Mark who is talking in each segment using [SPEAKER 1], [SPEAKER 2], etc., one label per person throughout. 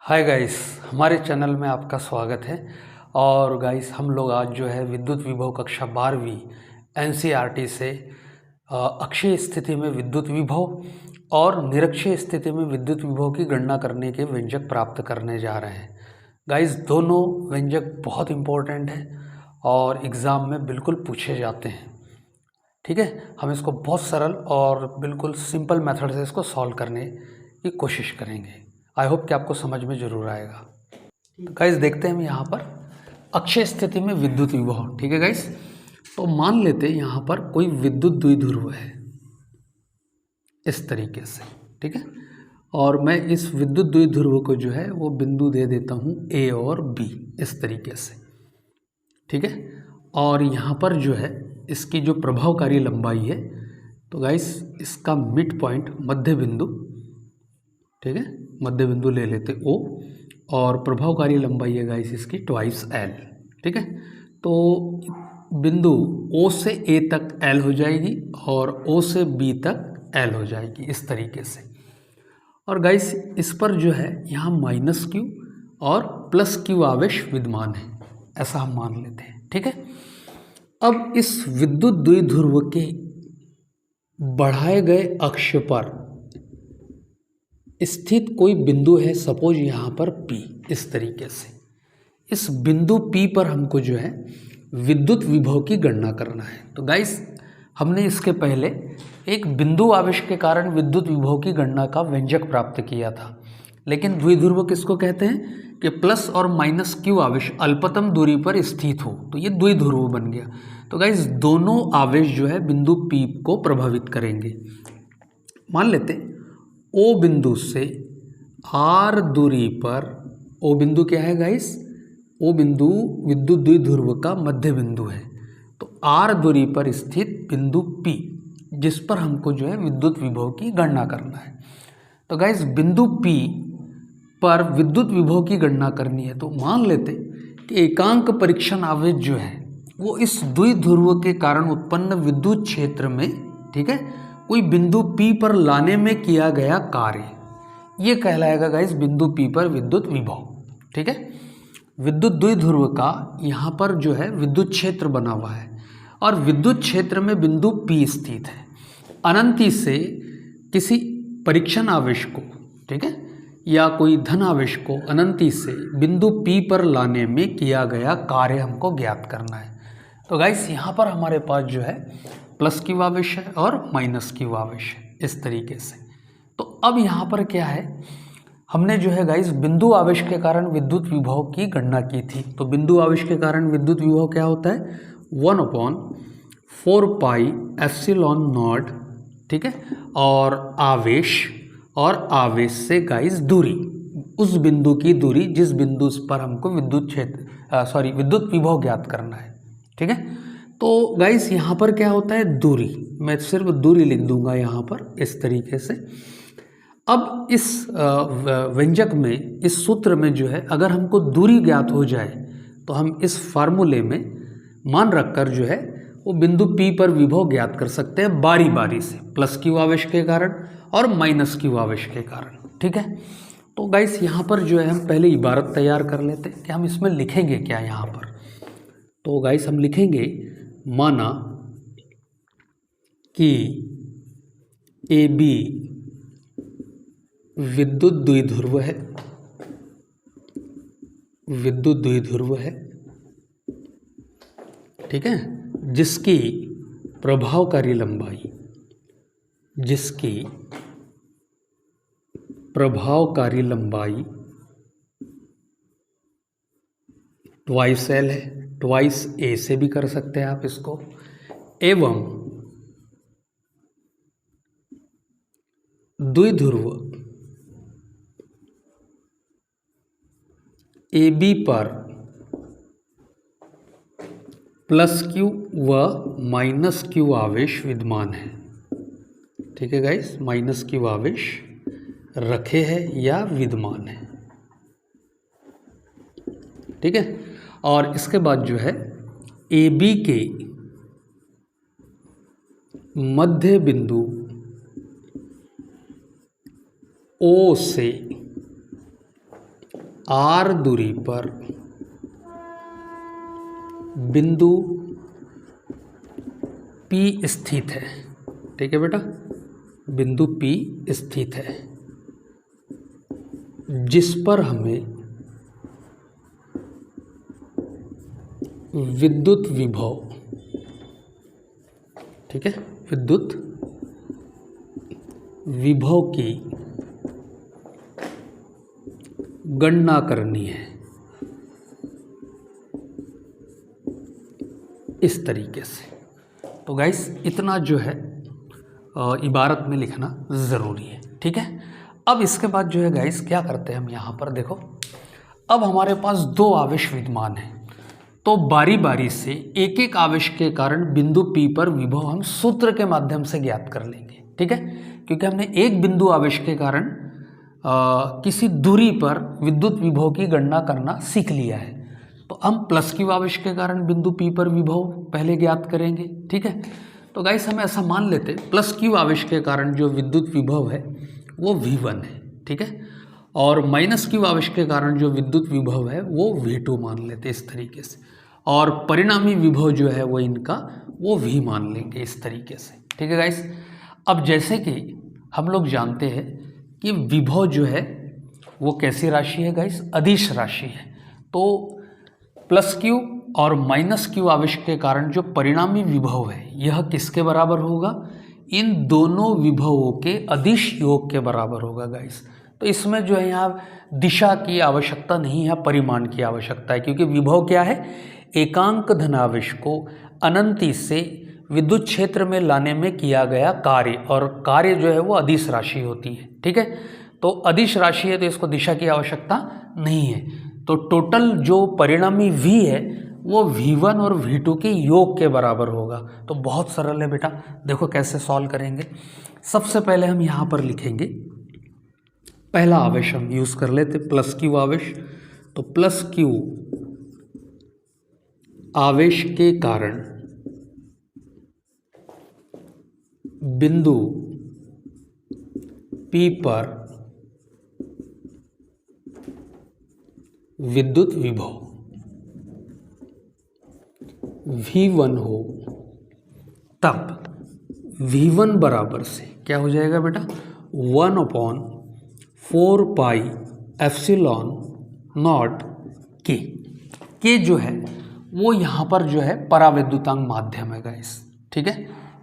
[SPEAKER 1] Hi guys, हमारे channel में आपका स्वागत है। और गाइस हम लोग आज जो है विद्युत विभव कक्षा 12वीं एनसीईआरटी से अक्षीय स्थिति में विद्युत विभव और निरक्षीय स्थिति में विद्युत विभव की गणना करने के व्यंजक प्राप्त करने जा रहे हैं। गाइस दोनों व्यंजक बहुत इम्पोर्टेंट हैं और एग्ज़ाम में बिल्कुल पूछे जाते हैं। ठीक है, हम इसको बहुत सरल और बिल्कुल सिंपल मेथड से इसको सॉल्व करने की कोशिश करेंगे। आई होप कि आपको समझ में ज़रूर आएगा। तो गाइस देखते हैं हम यहाँ पर अक्षीय स्थिति में विद्युत विभव। ठीक है गाइस, तो मान लेते हैं यहाँ पर कोई विद्युत द्विध्रुव है इस तरीके से। ठीक है, और मैं इस विद्युत द्विध्रुव को जो है वो बिंदु दे देता हूँ ए और बी इस तरीके से। ठीक है, और यहाँ पर जो है इसकी जो प्रभावकारी लंबाई है, तो गाइस इसका मिड पॉइंट मध्य बिंदु, ठीक है, मध्य बिंदु ले लेते ओ, और प्रभावकारी लंबाई है गाइस इसकी ट्वाइस एल। ठीक है, तो बिंदु ओ से ए तक एल हो जाएगी और ओ से बी तक एल हो जाएगी इस तरीके से। और गाइस इस पर जो है यहाँ माइनस क्यू और प्लस क्यू आवेश विद्यमान है, ऐसा हम मान लेते हैं। ठीक है, अब इस विद्युत द्विध्रुव के बढ़ाए गए अक्ष पर स्थित कोई बिंदु है, सपोज यहाँ पर P इस तरीके से। इस बिंदु P पर हमको जो है विद्युत विभव की गणना करना है। तो गाइस हमने इसके पहले एक बिंदु आवेश के कारण विद्युत विभव की गणना का व्यंजक प्राप्त किया था। लेकिन द्विध्रुव किसको कहते हैं कि प्लस और माइनस क्यू आवेश अल्पतम दूरी पर स्थित हो, तो ये द्विध्रुव बन गया। तो गाइस दोनों आवेश जो है बिंदु P को प्रभावित करेंगे। मान लेते ओ बिंदु से आर दूरी पर, ओ बिंदु क्या है गाइस, ओ बिंदु विद्युत द्विध्रुव का मध्य बिंदु है। तो आर दूरी पर स्थित बिंदु P जिस पर हमको जो है विद्युत विभव की गणना करना है। तो गाइस बिंदु P पर विद्युत विभव की गणना करनी है, तो मान लेते कि एकांक परीक्षण आवेश जो है वो इस द्विध्रुव के कारण उत्पन्न विद्युत क्षेत्र में, ठीक है, कोई बिंदु P पर लाने में किया गया कार्य, ये कहलाएगा गाइस बिंदु P पर विद्युत विभव। ठीक है, विद्युत द्विध्रुव का यहाँ पर जो है विद्युत क्षेत्र बना हुआ है और विद्युत क्षेत्र में बिंदु P स्थित है। अनंती से किसी परीक्षण आवेश को, ठीक है, या कोई धन आवेश को अनंती से बिंदु P पर लाने में किया गया कार्य हमको ज्ञात करना है। तो गाइस यहाँ पर हमारे पास जो है प्लस क्यू आवेश है और माइनस क्यू आवेश है इस तरीके से। तो अब यहाँ पर क्या है, हमने जो है गाइस बिंदु आवेश के कारण विद्युत विभव की गणना की थी। तो बिंदु आवेश के कारण विद्युत विभव क्या होता है, 1/4 पाई एप्सिलॉन नॉट। ठीक है, और आवेश से गाइस दूरी, उस बिंदु की दूरी जिस बिंदु पर हमको विद्युत विभव ज्ञात करना है। ठीक है, तो गाइस यहाँ पर क्या होता है, दूरी, मैं सिर्फ दूरी लिख दूंगा यहाँ पर इस तरीके से। अब इस व्यंजक में, इस सूत्र में जो है अगर हमको दूरी ज्ञात हो जाए तो हम इस फार्मूले में मान रखकर जो है वो बिंदु P पर विभव ज्ञात कर सकते हैं बारी बारी से, प्लस क्यू आवेश के कारण और माइनस क्यू आवेश के कारण। ठीक है, तो गाइस यहाँ पर जो है हम पहले इबारत तैयार कर लेते हैं कि हम इसमें लिखेंगे क्या यहाँ पर। तो गाइस हम लिखेंगे, माना कि AB विद्युत द्विध्रुव है, विद्युत द्विध्रुव है, ठीक है, जिसकी प्रभावकारी लंबाई, जिसकी प्रभावकारी लंबाई ट्वाइस एल है, ट्वाइस ए से भी कर सकते हैं आप इसको, एवं द्विध्रुव AB पर प्लस क्यू व माइनस क्यू आवेश विद्यमान है। ठीक है गाइस, माइनस क्यू आवेश रखे हैं या विद्यमान है। ठीक है, और इसके बाद जो है AB के मध्य बिंदु O से r दूरी पर बिंदु P स्थित है, ठीक है बेटा, बिंदु P स्थित है, जिस पर हमें विद्युत विभव, ठीक है, विद्युत विभव की गणना करनी है, इस तरीके से। तो गाइस इतना जो है इबारत में लिखना ज़रूरी है, ठीक है। अब इसके बाद जो है गाइस क्या करते हैं हम यहाँ पर देखो, अब हमारे पास दो आवेश विद्यमान हैं, तो बारी बारी से एक एक आवेश के कारण बिंदु P पर विभव हम सूत्र के माध्यम से ज्ञात कर लेंगे, ठीक है, क्योंकि हमने एक बिंदु आवेश के कारण किसी दूरी पर विद्युत विभव की गणना करना सीख लिया है। तो हम प्लस क्यू आवेश के कारण बिंदु P पर विभव पहले ज्ञात करेंगे, ठीक है। तो गाइस हम ऐसा मान लेते प्लस क्यू आवेश के कारण जो विद्युत विभव है वो V1 है, ठीक है, और माइनस क्यू आवेश के कारण जो विद्युत विभव है वो V2 मान लेते इस तरीके से, और परिणामी विभव जो है वो इनका वो V मान लेंगे इस तरीके से, ठीक है गाइस। अब जैसे कि हम लोग जानते हैं कि विभव जो है वो कैसी राशि है गाइस, अदिश राशि है। तो प्लस क्यू और माइनस क्यू आवेश के कारण जो परिणामी विभव है यह किसके बराबर होगा, इन दोनों विभवों के अदिश योग के बराबर होगा गाइस। तो इसमें जो है यहाँ दिशा की आवश्यकता नहीं है, परिमाण की आवश्यकता है, क्योंकि विभव क्या है, एकांक धनावेश को अनंती से विद्युत क्षेत्र में लाने में किया गया कार्य, और कार्य जो है वो अदिश राशि होती है, ठीक है। तो अदिश राशि है तो इसको दिशा की आवश्यकता नहीं है। तो टोटल जो परिणामी V है वो V1 और V2 के योग के बराबर होगा। तो बहुत सरल है बेटा, देखो कैसे सॉल्व करेंगे। सबसे पहले हम यहाँ पर लिखेंगे पहला आवेश हम यूज़ कर लेते प्लस क्यू आवेश। तो प्लस क्यू आवेश के कारण बिंदु P पर विद्युत विभव V1 हो, तब V1 बराबर से क्या हो जाएगा बेटा, 1/4 पाई एप्सिलॉन नॉट के। के जो है वो यहाँ पर जो है परावैद्युतांक माध्यम है गाइस, ठीक है।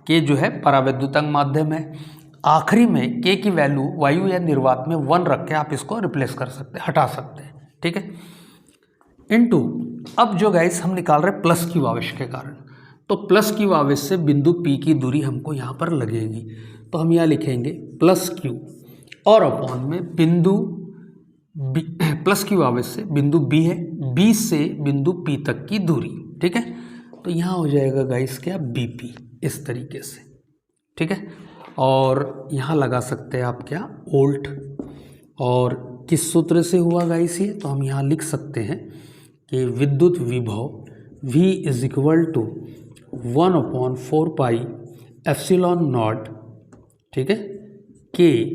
[SPEAKER 1] के जो है परावैद्युतांक माध्यम है। आखिरी में के की वैल्यू वायु या निर्वात में 1 रख के आप इसको रिप्लेस कर सकते हैं, हटा सकते हैं, ठीक है। इनटू अब जो गाइस हम निकाल रहे प्लस क्यू आवेश के कारण, तो प्लस क्यू आवेश से बिंदु P की दूरी हमको यहाँ पर लगेगी। तो हम यहाँ लिखेंगे प्लस क्यू और अपॉन में बिंदु B, प्लस क्यू आवेश से बिंदु B है, B से बिंदु P तक की दूरी, ठीक है। तो यहाँ हो जाएगा गाइस क्या, BP इस तरीके से, ठीक है। और यहाँ लगा सकते हैं आप क्या, वोल्ट। और किस सूत्र से हुआ गाइस ये, तो हम यहाँ लिख सकते हैं कि विद्युत विभव V is equal to 1/4 pi epsilon naught, ठीक है, के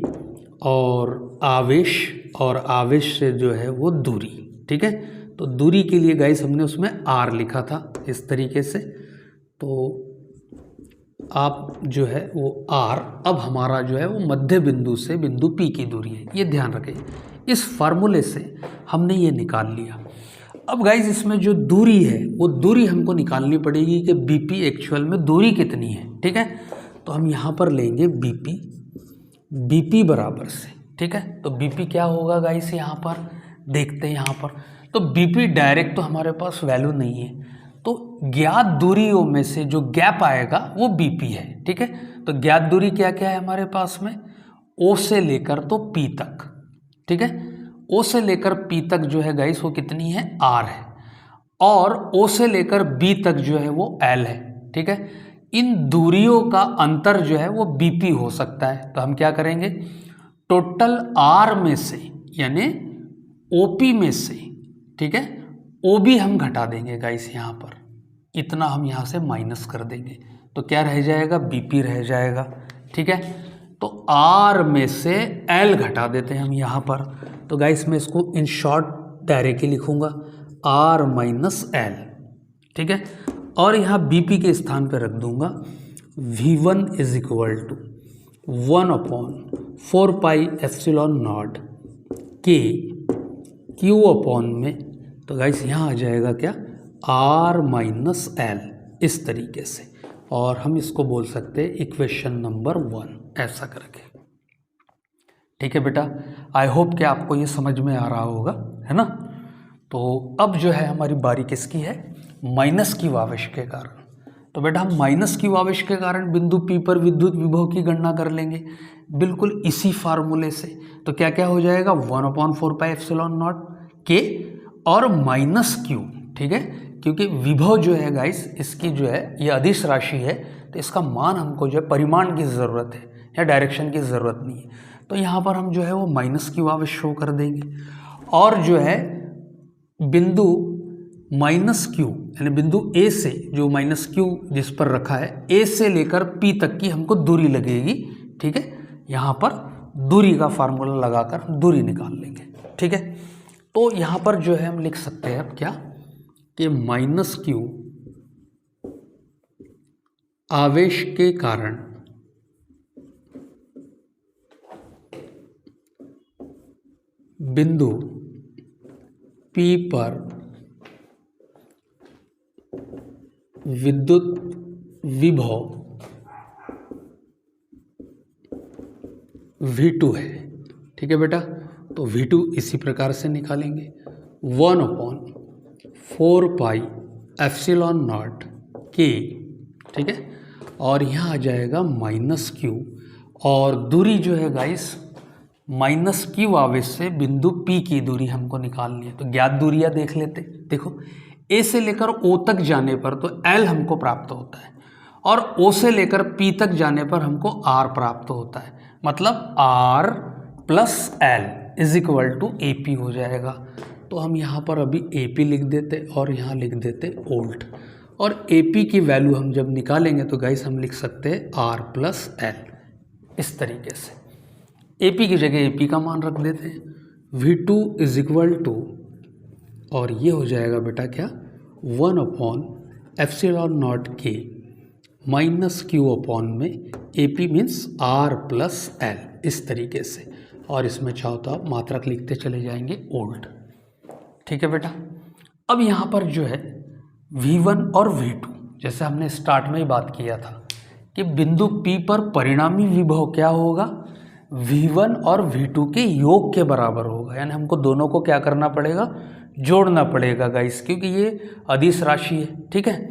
[SPEAKER 1] और आवेश से जो है वो दूरी, ठीक है। तो दूरी के लिए गाइस हमने उसमें R लिखा था इस तरीके से। तो आप जो है वो R, अब हमारा जो है वो मध्य बिंदु से बिंदु P की दूरी है, ये ध्यान रखें। इस फार्मूले से हमने ये निकाल लिया। अब गाइज इसमें जो दूरी है वो दूरी हमको निकालनी पड़ेगी कि BP एक्चुअल में दूरी कितनी है, ठीक है। तो हम यहाँ पर लेंगे BP बराबर से, ठीक है। तो BP क्या होगा गाइस, यहाँ पर देखते हैं। यहाँ पर तो BP डायरेक्ट तो हमारे पास वैल्यू नहीं है, तो ज्ञात दूरियों में से जो गैप आएगा वो BP है, ठीक है। तो ज्ञात दूरी क्या क्या है हमारे पास में, O से लेकर तो P तक, ठीक है। O से लेकर P तक जो है गाइस वो कितनी है, R है, और O से लेकर B तक जो है वो L है, ठीक है। इन दूरियों का अंतर जो है वो BP हो सकता है। तो हम क्या करेंगे, टोटल R में से यानी OP में से, ठीक है, OB हम घटा देंगे गाइस, यहाँ पर इतना हम यहाँ से माइनस कर देंगे, तो क्या रह जाएगा, BP रह जाएगा, ठीक है। तो R में से L घटा देते हैं हम यहाँ पर। तो गाइस मैं इसको इन शॉर्ट दायरे की लिखूँगा R माइनस L, ठीक है। और यहाँ BP के स्थान पर रख दूँगा V1 is equal to 1/4πε0 K Q upon में, तो गाइस यहाँ आ जाएगा क्या R माइनस L, इस तरीके से। और हम इसको बोल सकते हैं इक्वेशन नंबर 1 ऐसा करके, ठीक है बेटा। आई होप कि आपको ये समझ में आ रहा होगा, है ना। तो अब जो है हमारी बारी किसकी है, माइनस क्यू आवेश के कारण। तो बेटा हम माइनस क्यू आवेश के कारण बिंदु P पर विद्युत विभव की गणना कर लेंगे बिल्कुल इसी फार्मूले से। तो क्या क्या हो जाएगा 1/4πε0 K और माइनस क्यू, ठीक है, क्योंकि विभव जो है गाइस इसकी जो है ये अदिश राशि है, तो इसका मान हमको जो है परिमाण की ज़रूरत है या डायरेक्शन की ज़रूरत नहीं है। तो यहाँ पर हम जो है वो माइनस क्यू आवेश शो कर देंगे। और जो है बिंदु माइनस क्यू यानी बिंदु A से, जो माइनस क्यू जिस पर रखा है, A से लेकर P तक की हमको दूरी लगेगी, ठीक है। यहाँ पर दूरी का फार्मूला लगाकर हम दूरी निकाल लेंगे, ठीक है। तो यहाँ पर जो है हम लिख सकते हैं अब क्या कि माइनस क्यू आवेश के कारण बिंदु P पर विद्युत विभव V2 है, ठीक है बेटा। तो V2 इसी प्रकार से निकालेंगे 1/4πε0 K, ठीक है। और यहाँ आ जाएगा माइनस क्यू, और दूरी जो है गाइस माइनस क्यू आवेश से बिंदु P की दूरी हमको निकालनी है। तो ज्ञात दूरियाँ देख लेते, देखो A से लेकर O तक जाने पर तो L हमको प्राप्त होता है, और O से लेकर P तक जाने पर हमको R प्राप्त होता है। मतलब R plus L is equal to AP हो जाएगा। तो हम यहाँ पर अभी AP लिख देते और यहाँ लिख देते वोल्ट, और AP की वैल्यू हम जब निकालेंगे तो गाइस हम लिख सकते हैं R प्लस L, इस तरीके से। AP की जगह AP का मान रख देते हैं, V2 इज इक्वल टू, और ये हो जाएगा बेटा क्या 1/ε0 K माइनस क्यू अपॉन में AP means R plus L, इस तरीके से। और इसमें चाहो तो आप मात्रक लिखते चले जाएंगे वोल्ट, ठीक है बेटा। अब यहाँ पर जो है V1 और V2, जैसे हमने स्टार्ट में ही बात किया था कि बिंदु P पर परिणामी विभव क्या होगा, V1 और V2 के योग के बराबर होगा। यानी हमको दोनों को क्या करना पड़ेगा, जोड़ना पड़ेगा गाइस, क्योंकि ये अदिश राशि है, ठीक है।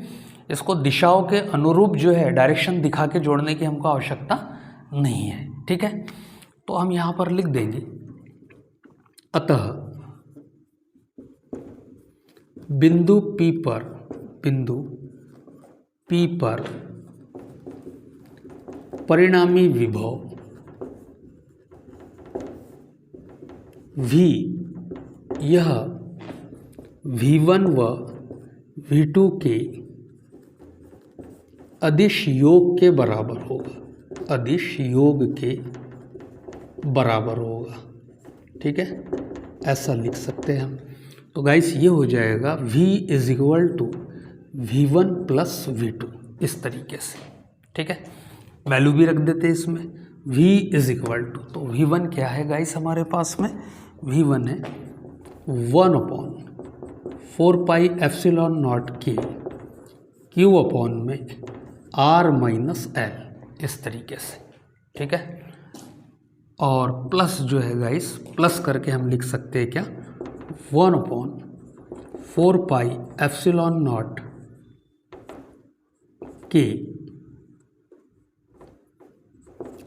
[SPEAKER 1] इसको दिशाओं के अनुरूप जो है डायरेक्शन दिखा के जोड़ने की हमको आवश्यकता नहीं है, ठीक है। तो हम यहाँ पर लिख देंगे, अतः बिंदु P पर परिणामी विभव V यह V1 व V2 के अदिश योग के बराबर होगा, अदिश योग के बराबर होगा, ठीक है। ऐसा लिख सकते हैं हम। तो गाइस ये हो जाएगा V is equal to V1 plus V2, इस तरीके से, ठीक है। वैल्यू भी रख देते हैं इसमें, V इज इक्वल टू, तो V1 क्या है गाइस हमारे पास में, V1 है 1/4πε0 K Q अपॉन में R माइनस L, इस तरीके से, ठीक है। और प्लस जो है गाइस, प्लस करके हम लिख सकते हैं क्या 1/4πε0 K,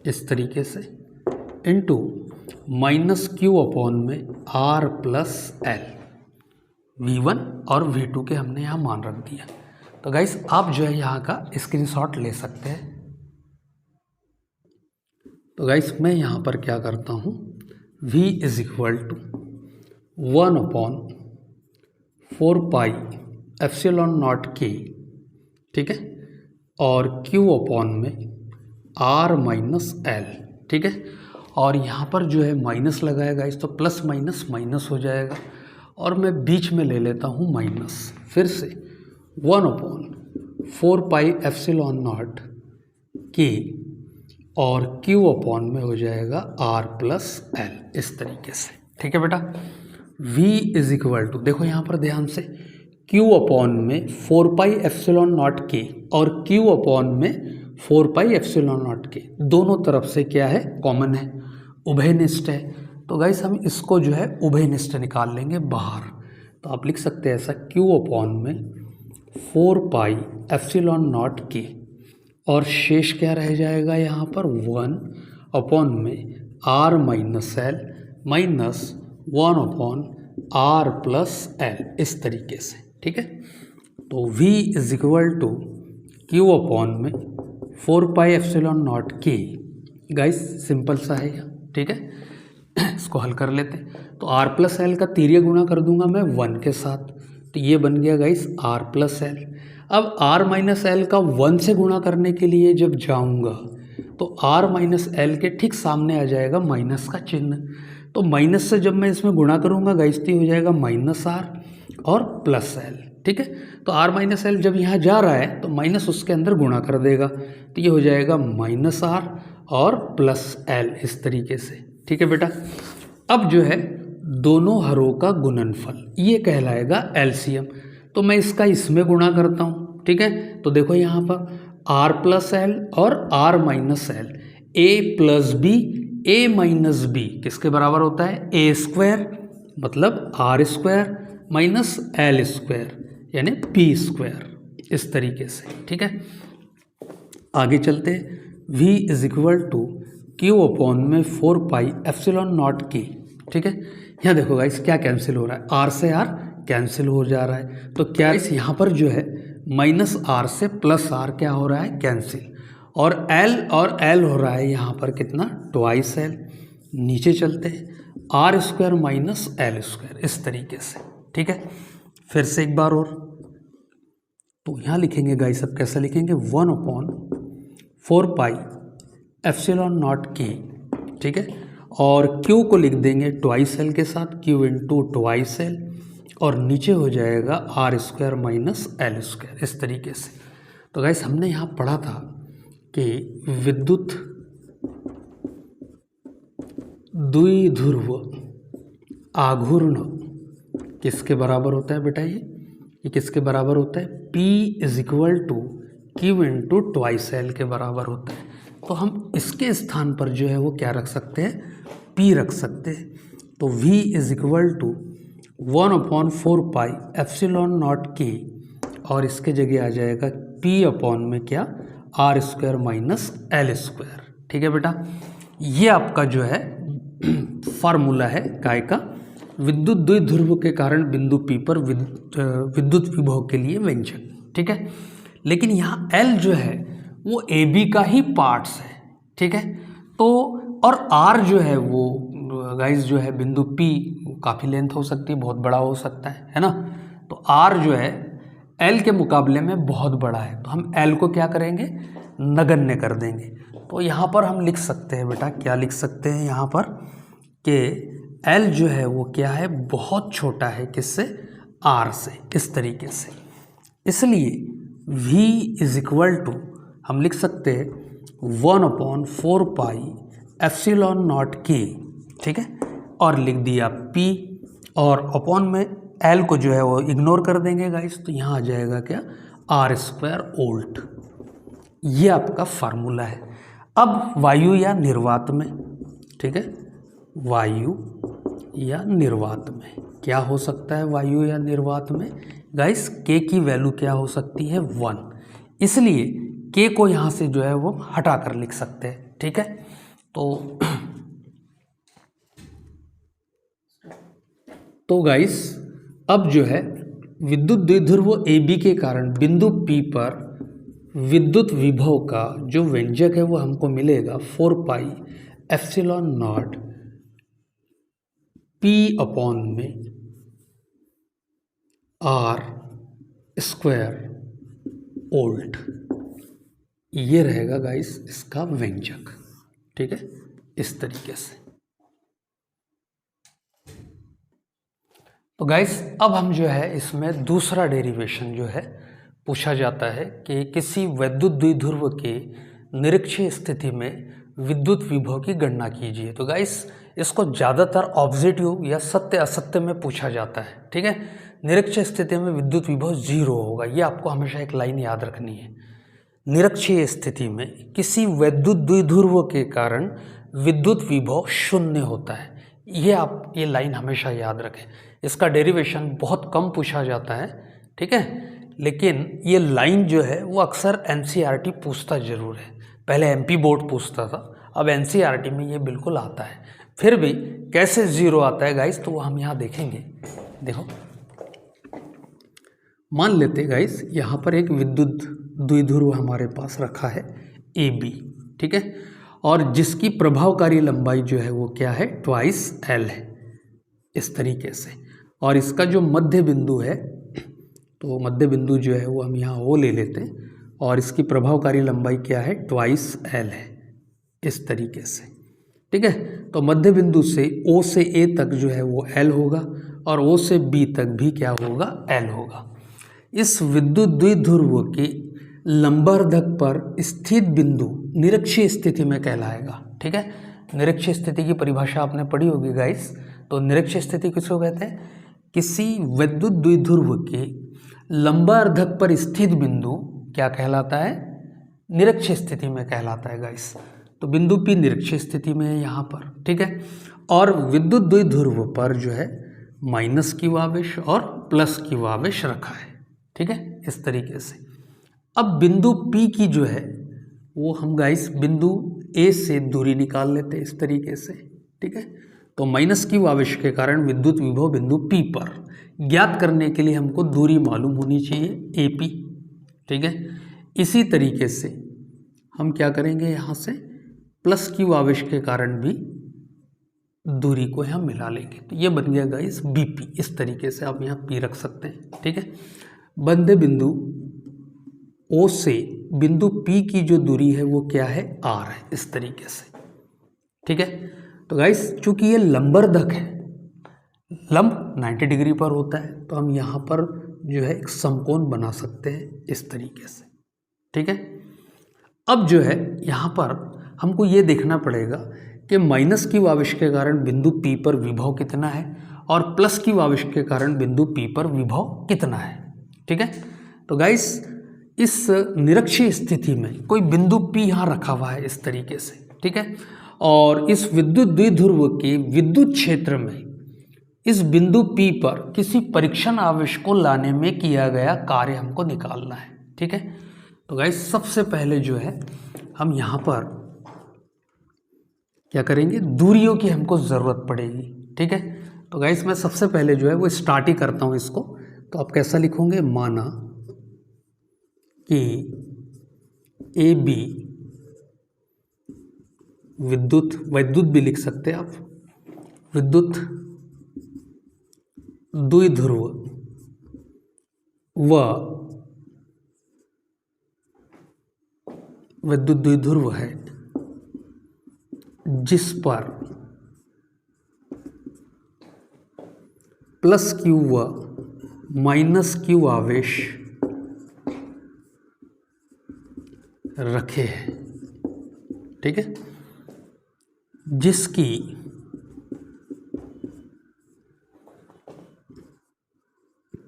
[SPEAKER 1] इस तरीके से, इंटू माइनस क्यू अपॉन में R प्लस L। V1 और V2 के हमने यहाँ मान रख दिया। तो गाइस आप जो है यहाँ का स्क्रीनशॉट ले सकते हैं। तो गाइस मैं यहाँ पर क्या करता हूँ, V is equal to 1/4πε0 K, ठीक है, और Q अपॉन में R माइनस L, ठीक है। और यहाँ पर जो है माइनस लगाएगा इस, तो प्लस माइनस माइनस हो जाएगा, और मैं बीच में ले लेता हूँ माइनस, फिर से 1/4πε0 के और Q अपॉन में हो जाएगा R+L, इस तरीके से। ठीक है बेटा। V इज इक्वल टू, देखो यहाँ पर ध्यान से, Q अपॉन में 4πε0 के और Q अपॉन में 4πε0 के, दोनों तरफ से क्या है, कॉमन है, उभयनिष्ठ है। तो गाइस हम इसको जो है उभयनिष्ठ निकाल लेंगे बाहर। तो आप लिख सकते हैं ऐसा, Q अपॉन में 4πε0 के और शेष क्या रह जाएगा यहाँ पर 1 अपॉन में R-L माइनस 1/R+L, इस तरीके से। ठीक है। तो V is equal to Q upon में 4πε0 के, गाइस सिंपल सा है यह। ठीक है, इसको हल कर लेते हैं। तो R+L का तिर्यक गुणा कर दूंगा मैं 1 के साथ, तो ये बन गया गाइस R+L। अब R-L का 1 से गुणा करने के लिए जब जाऊंगा तो R-L के ठीक सामने आ जाएगा माइनस का चिन्ह। तो माइनस से जब मैं इसमें गुणा करूंगा गाइस तो हो जाएगा -R और +L। ठीक है। तो R-L जब यहाँ जा रहा है तो माइनस उसके अंदर गुणा कर देगा, तो ये हो जाएगा -R और +L, इस तरीके से। ठीक है बेटा। अब जो है दोनों हरों का गुणनफल, ये कहलाएगा एलसीएम। तो मैं इसका इसमें गुणा करता हूँ। ठीक है। तो देखो यहाँ पर R+L और R-L, A+B किसके बराबर होता है, A² मतलब R² माइनस L² यानी P², इस तरीके से। ठीक है। आगे चलते हैं। V is equal to Q upon में 4πε0 के। ठीक है। यहाँ देखो गाइस क्या कैंसिल हो रहा है, R से R कैंसिल हो जा रहा है। तो क्या इस यहाँ पर जो है -R से +R क्या हो रहा है, कैंसिल, और L हो रहा है यहाँ पर कितना, 2L। नीचे चलते हैं, R² माइनस L², इस तरीके से। ठीक है। फिर से एक बार और, तो यहाँ लिखेंगे गाइस, अब कैसा लिखेंगे, 1/4πε0 के। ठीक है। और Q को लिख देंगे 2L के साथ, Q इंटू 2L, और नीचे हो जाएगा R² माइनस L², इस तरीके से। तो गाइस हमने यहाँ पढ़ा था कि विद्युत द्विध्रुव आघूर्ण किसके बराबर होता है बेटा, ये किसके बराबर होता है, P is equal to Q into 2L के बराबर होता है। तो हम इसके स्थान पर जो है वो क्या रख सकते हैं, P रख सकते हैं। तो V इज इक्वल टू 1/4πε0 के, और इसके जगह आ जाएगा P अपॉन में क्या, R² माइनस L²। ठीक है बेटा। ये आपका जो है फार्मूला है काय का, विद्युत द्विध्रुव के कारण बिंदु P पर विद्युत विभव के लिए व्यंजक। ठीक है। लेकिन यहाँ L जो है वो AB का ही पार्ट्स है। ठीक है। तो और R जो है वो गाइस जो है बिंदु P काफ़ी लेंथ हो सकती है, बहुत बड़ा हो सकता है ना। तो R जो है L के मुकाबले में बहुत बड़ा है, तो हम L को क्या करेंगे, नगण्य कर देंगे। तो यहाँ पर हम लिख सकते हैं बेटा, क्या लिख सकते हैं यहाँ पर कि L जो है वो क्या है, बहुत छोटा है, किससे, R से, इस तरीके से। इसलिए V इज इक्वल टू हम लिख सकते हैं 1/4πε0 के। ठीक है। और लिख दिया P, और अपॉन में L को जो है वो इग्नोर कर देंगे गाइस, तो यहाँ आ जाएगा क्या, R² वोल्ट। ये आपका फार्मूला है। अब वायु या निर्वात में, ठीक है, वायु या निर्वात में क्या हो सकता है, वायु या निर्वात में गाइस K की वैल्यू क्या हो सकती है, 1। इसलिए K को यहाँ से जो है वो हटा कर लिख सकते हैं। ठीक है। तो गाइस अब जो है विद्युत द्विध्रुव AB के कारण बिंदु P पर विद्युत विभव का जो व्यंजक है वो हमको मिलेगा 4πε0 P अपॉन में R² वोल्ट। ये रहेगा गाइस इसका व्यंजक। ठीक है, इस तरीके से। तो गाइस अब हम जो है इसमें दूसरा डेरिवेशन जो है पूछा जाता है कि किसी वैद्युत द्विध्रुव के निरक्षीय स्थिति में विद्युत विभव की गणना कीजिए। तो गाइस इसको ज़्यादातर ऑब्जेक्टिव या सत्य असत्य में पूछा जाता है, ठीक है। निरक्षीय स्थिति में विद्युत विभव 0 होगा, ये आपको हमेशा एक लाइन याद रखनी है। निरक्षीय स्थिति में किसी वैद्युत द्विध्रुव के कारण विद्युत विभव 0 होता है, ये आप ये लाइन हमेशा याद रखें। इसका डेरिवेशन बहुत कम पूछा जाता है, ठीक है, लेकिन ये लाइन जो है वो अक्सर एनसीईआरटी पूछता ज़रूर है। पहले एमपी बोर्ड पूछता था, अब एनसीईआरटी में ये बिल्कुल आता है। फिर भी कैसे 0 आता है गाइस, तो वो हम यहाँ देखेंगे। देखो, मान लेते गाइस यहाँ पर एक विद्युत द्विध्रुव हमारे पास रखा है AB, ठीक है, और जिसकी प्रभावकारी लंबाई जो है वो क्या है, ट्वाइस L है, इस तरीके से। और इसका जो मध्य बिंदु है, तो मध्य बिंदु जो है वो हम यहाँ O ले लेते हैं, और इसकी प्रभावकारी लंबाई क्या है, ट्वाइस L है, इस तरीके से, ठीक है। तो मध्य बिंदु से O से A तक जो है वो L होगा, और O से B तक भी क्या होगा, L होगा। इस विद्युत द्विध्रुव के लंबवर्धक पर स्थित बिंदु निरक्षीय स्थिति में कहलाएगा, ठीक है। निरक्षीय स्थिति की परिभाषा आपने पढ़ी होगी गाइस। तो निरक्षीय स्थिति किसको कहते हैं, किसी विद्युत द्विध्रुव के लंबवर्धक पर स्थित बिंदु क्या कहलाता है, निरक्षीय स्थिति में कहलाता है गाइस। तो बिंदु P निरक्षीय स्थिति में है यहाँ पर, ठीक है। और विद्युत द्विध्रुव पर जो है माइनस Q आवेश और प्लस Q आवेश रखा है, ठीक है, इस तरीके से। अब बिंदु P की जो है वो हम गाइस बिंदु A से दूरी निकाल लेते हैं, इस तरीके से, ठीक है। तो माइनस Q आवेश के कारण विद्युत विभव बिंदु P पर ज्ञात करने के लिए हमको दूरी मालूम होनी चाहिए AP, ठीक है। इसी तरीके से हम क्या करेंगे, यहाँ से प्लस Q आवेश के कारण भी दूरी को यहाँ मिला लेंगे, तो ये बन गया गाइस BP। इस तरीके से आप यहाँ P रख सकते हैं, ठीक है। मध्य बिंदु O से बिंदु P की जो दूरी है वो क्या है, R है, इस तरीके से, ठीक है। तो गाइस चूंकि ये लंबवर्धक है, लंब 90 डिग्री पर होता है, तो हम यहाँ पर जो है एक समकोण बना सकते हैं, इस तरीके से, ठीक है। अब जो है यहाँ पर हमको ये देखना पड़ेगा कि माइनस Q आवेश के कारण बिंदु P पर विभव कितना है और प्लस Q आवेश के कारण बिंदु P पर विभव कितना है, ठीक है। तो गाइस इस निरक्षीय स्थिति में कोई बिंदु P यहाँ रखा हुआ है, इस तरीके से, ठीक है। और इस विद्युत द्विध्रुव के विद्युत क्षेत्र में इस बिंदु P पर किसी परीक्षण आवेश को लाने में किया गया कार्य हमको निकालना है, ठीक है। तो गाइस सबसे पहले जो है हम यहाँ पर क्या करेंगे, दूरियों की हमको ज़रूरत पड़ेगी, ठीक है। तो गाइस मैं सबसे पहले जो है वो स्टार्ट ही करता हूँ इसको। तो आप कैसा लिखोगे, माना कि AB वैद्युत भी लिख सकते हैं आप, विद्युत द्विध्रुव व विद्युत द्विध्रुव है जिस पर प्लस Q व माइनस Q आवेश रखे हैं, ठीक है, जिसकी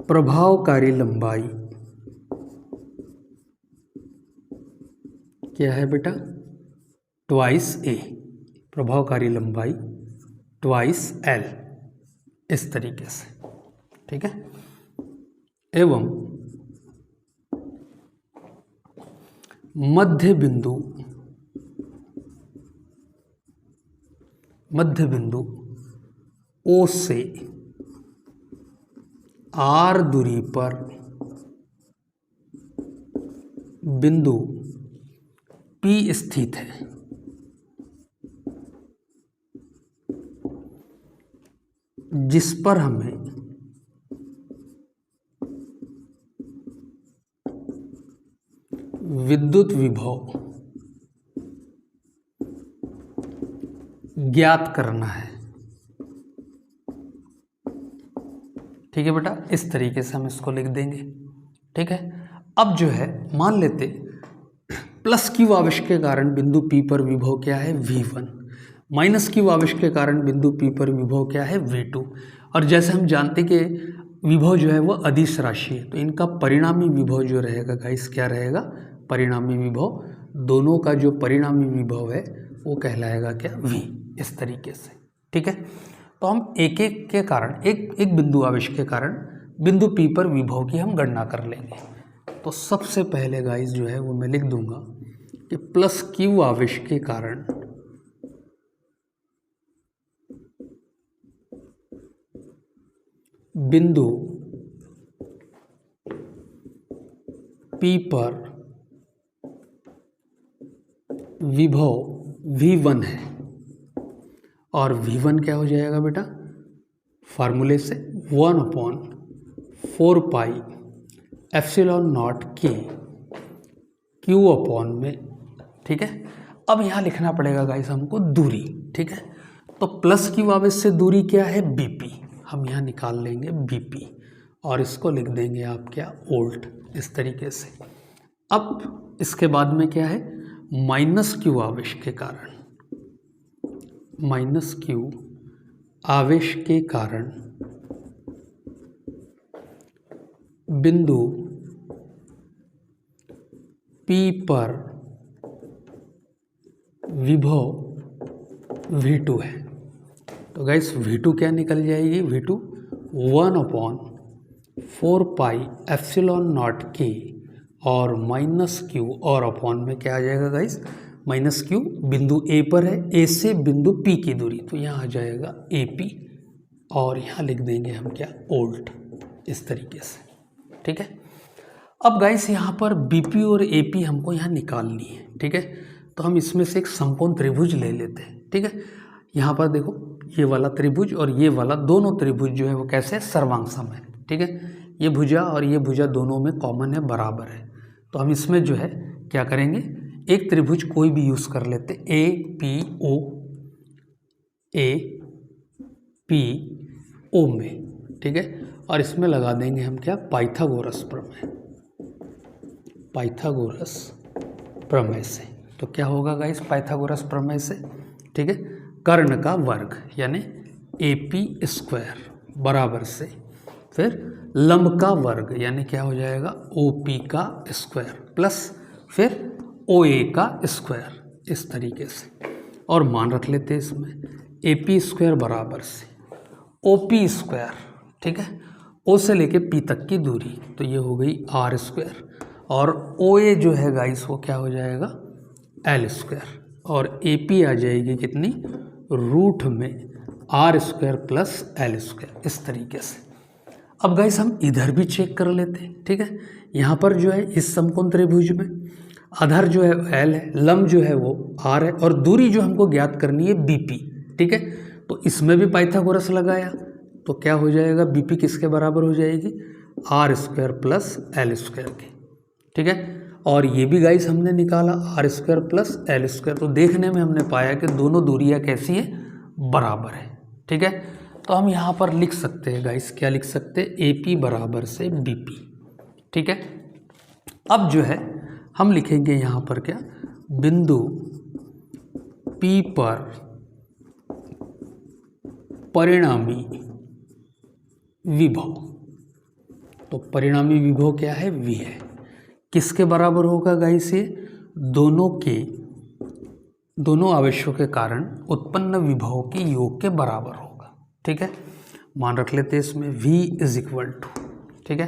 [SPEAKER 1] प्रभावकारी लंबाई क्या है बेटा, ट्वाइस A, प्रभावकारी लंबाई ट्वाइस L, इस तरीके से, ठीक है। एवं मध्य बिंदु O से R दूरी पर बिंदु P स्थित है, जिस पर हमें विद्युत विभव ज्ञात करना है, ठीक है बेटा, इस तरीके से हम इसको लिख देंगे। ठीक है, अब जो है मान लेते प्लस क्यू आवेश के कारण बिंदु P पर विभव क्या है V1, माइनस क्यू आवेश के कारण बिंदु P पर विभव क्या है V2। और जैसे हम जानते कि विभव जो है वो अदिश राशि है, तो इनका परिणामी विभव जो रहेगा गाइस क्या रहेगा, परिणामी विभव, दोनों का जो परिणामी विभव है वो कहलाएगा क्या, V, इस तरीके से। ठीक है, तो हम एक एक के कारण, एक एक बिंदु आवेश के कारण बिंदु P पर विभव की हम गणना कर लेंगे। तो सबसे पहले गाइस जो है वो मैं लिख दूंगा कि प्लस क्यू आवेश के कारण बिंदु P पर विभव V1 है, और V1 क्या हो जाएगा बेटा, फार्मूले से 1/4 पाई एप्सिलॉन नॉट के क्यू अपॉन में। ठीक है, अब यहाँ लिखना पड़ेगा गाइस हमको दूरी। ठीक है, तो प्लस क्यू आवेश से दूरी क्या है, BP, हम यहाँ निकाल लेंगे BP और इसको लिख देंगे आप क्या, वोल्ट, इस तरीके से। अब इसके बाद में क्या है, माइनस क्यू आवेश के कारण, माइनस क्यू आवेश के कारण बिंदु P पर विभव V2 है। तो गाइस V2 क्या निकल जाएगी, V2 1/4 पाई एप्सिलॉन नॉट के और माइनस क्यू, और अपॉन में क्या आ जाएगा गाइस, माइनस क्यू बिंदु A पर है, A से बिंदु P की दूरी, तो यहाँ आ जाएगा AP, और यहाँ लिख देंगे हम क्या, वोल्ट, इस तरीके से। ठीक है, अब गाइस यहाँ पर BP और AP हमको यहाँ निकालनी है। ठीक है, तो हम इसमें से एक समकोण त्रिभुज ले लेते हैं। ठीक है, यहाँ पर देखो ये वाला त्रिभुज और ये वाला, दोनों त्रिभुज जो है वो कैसे है, सर्वांग सम है। ठीक है, ये भुजा और ये भुजा दोनों में कॉमन है, बराबर है। तो हम इसमें जो है क्या करेंगे, एक त्रिभुज कोई भी यूज़ कर लेते, APO में। ठीक है, और इसमें लगा देंगे हम क्या, पाइथागोरस प्रमेय, पाइथागोरस प्रमेय से। तो क्या होगा गाइस पाइथागोरस प्रमेय से, ठीक है, कर्ण का वर्ग यानी AP² बराबर से फिर लंब का वर्ग यानी क्या हो जाएगा, OP का स्क्वायर प्लस फिर OA का स्क्वायर, इस तरीके से। और मान रख लेते हैं इसमें AP² बराबर से OP²। ठीक है, O से लेके P तक की दूरी, तो ये हो गई R², और OA जो है गाइस वो क्या हो जाएगा, L², और AP आ जाएगी कितनी, रूट में R² प्लस L², इस तरीके से। अब गाइस हम इधर भी चेक कर लेते हैं। ठीक है, यहाँ पर जो है इस समकोण त्रिभुज में आधार जो है L है, लंब जो है वो R है, और दूरी जो हमको ज्ञात करनी है BP। ठीक है, तो इसमें भी पाइथागोरस लगाया तो क्या हो जाएगा, BP किसके बराबर हो जाएगी, R² प्लस L² की। ठीक है, और ये भी गाइस हमने निकाला R² प्लस L², तो देखने में हमने पाया कि दोनों दूरियां कैसी है, बराबर है। ठीक है, तो हम यहाँ पर लिख सकते हैं गाइस, क्या लिख सकते हैं, AP बराबर से BP। ठीक है, अब जो है हम लिखेंगे यहाँ पर क्या, बिंदु P पर परिणामी विभव। तो परिणामी विभव क्या है, V है। किसके बराबर होगा गाइस, ये दोनों आवेशों के कारण उत्पन्न विभव के योग के बराबर होगा। ठीक है, मान रख लेते हैं इसमें V = ठीक है,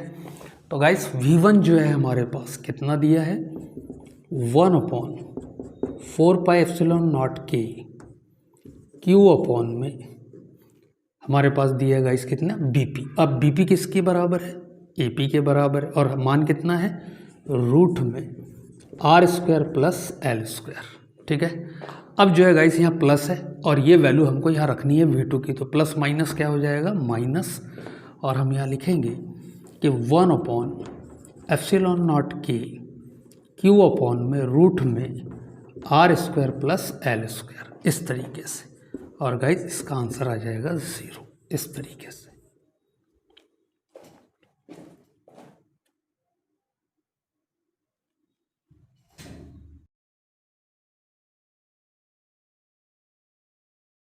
[SPEAKER 1] तो गाइस V1 जो है हमारे पास कितना दिया है, 1/4 पाई एप्सिलॉन नॉट के क्यू अपॉन में हमारे पास दिया है गाइस कितना, BP। अब BP किसके बराबर है, AP के बराबर है, और मान कितना है, रूट में R² प्लस L²। ठीक है, अब जो है गाइस यहाँ प्लस है, और ये वैल्यू हमको यहाँ रखनी है V2 की, तो प्लस माइनस क्या हो जाएगा, माइनस, और हम यहाँ लिखेंगे कि 1/एप्सिलॉन नॉट के क्यू अपॉन में रूट में R² प्लस L², इस तरीके से। और गाइस इसका आंसर आ जाएगा 0, इस तरीके से।